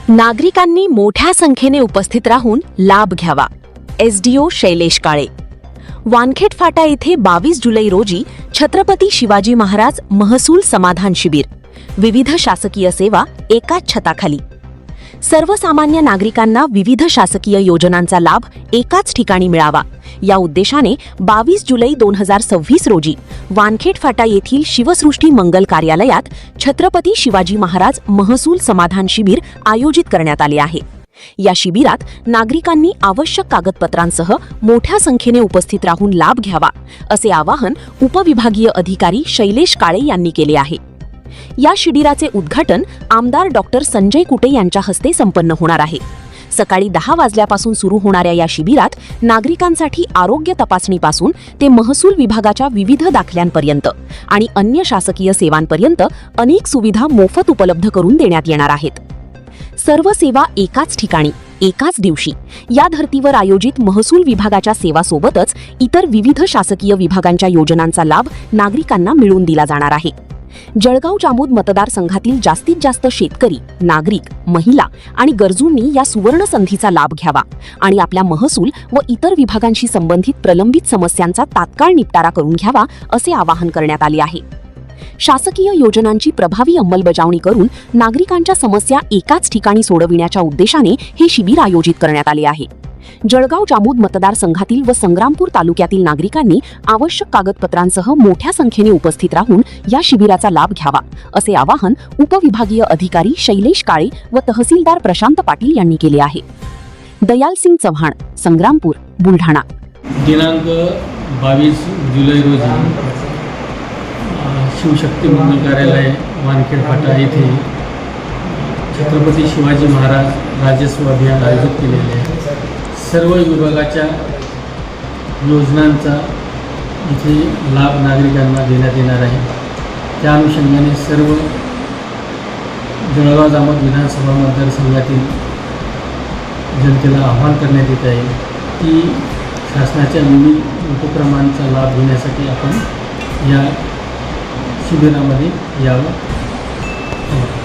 नागरिकांनी मोठ्या संख्येने उपस्थित राहून लाभ घ्यावा. एसडीओ शैलेश काळे. वानखेड फाटा येथे 22 जुलै रोजी छत्रपती शिवाजी महाराज महसूल समाधान शिबिर. विविध शासकीय सेवा एकाच छताखाली. सर्वसामान्य नागरिकांना विविध शासकीय योजनांचा लाभ एकाच ठिकाणी मिळावा या उद्देशाने 22 जुलै 2026 रोजी वानखेड फाटा येथील शिवसृष्टी मंगल कार्यालयात छत्रपती शिवाजी महाराज महसूल समाधान शिबिर आयोजित करण्यात आले आहे. या शिबिरात नागरिकांनी आवश्यक कागदपत्रांसह मोठ्या संख्येने उपस्थित राहून लाभ घ्यावा असे आवाहन उपविभागीय अधिकारी शैलेश काळे यांनी केले आहे. या शिबिराचे उद्घाटन आमदार डॉक्टर संजय कुटे यांच्या हस्ते संपन्न होणार आहे. सकाळी 10 वाजल्यापासून सुरू होणाऱ्या या शिबिरात नागरिकांसाठी आरोग्य तपासणीपासून ते महसूल विभागाच्या विविध दाखल्यांपर्यंत आणि अन्य शासकीय सेवांपर्यंत अनेक सुविधा मोफत उपलब्ध करून देण्यात येणार आहेत. सर्व सेवा एकाच ठिकाणी एकाच दिवशी या धर्तीवर आयोजित महसूल विभागाच्या सेवासोबतच इतर विविध शासकीय विभागांच्या योजनांचा लाभ नागरिकांना मिळवून दिला जाणार आहे. जळगाव जामोद मतदारसंघातील जास्तीत जास्त शेतकरी, नागरिक, महिला आणि गरजूंनी या सुवर्ण संधीचा लाभ घ्यावा आणि आपल्या महसूल व इतर विभागांशी संबंधित प्रलंबित समस्यांचा तात्काळ निपटारा करून घ्यावा असे आवाहन करण्यात आले आहे. शासकीय योजनांची प्रभावी अंमलबजावणी करून नागरिकांच्या समस्या एकाच ठिकाणी सोडविण्याच्या उद्देशाने हे शिबिर आयोजित करण्यात आले आहे. जळगाव जामोद मतदारसंघातील व संग्रामपूर तालुक्यातील नागरिकांनी आवश्यक कागदपत्रांसह मोठ्या संख्येने उपस्थित राहून या शिबिराचा लाभ घ्यावा असे आवाहन उपविभागीय अधिकारी शैलेश काळे व तहसीलदार प्रशांत पाटील यांनी केले आहे. दयालसिंग चव्हाण, संग्रामपूर, बुलढाणा. दिनांक 22 जुलै रोजी शिवशक्ती मंगल कार्यालय वानखेड फाटा येथे छत्रपती शिवाजी महाराज राजस्व अभियान आयोजित केलेले आहे. सर्व विभागाच्या योजनांचा इथे लाभ नागरिकांना देण्यात येणार आहे. त्या अनुषंगाने सर्व जळगाव जामोद विधानसभा मतदारसंघातील जनतेला आवाहन करण्यात येत आहे की शासनाच्या विविध उपक्रमांचा लाभ घेण्यासाठी आपण या शिबिरामध्ये यावं.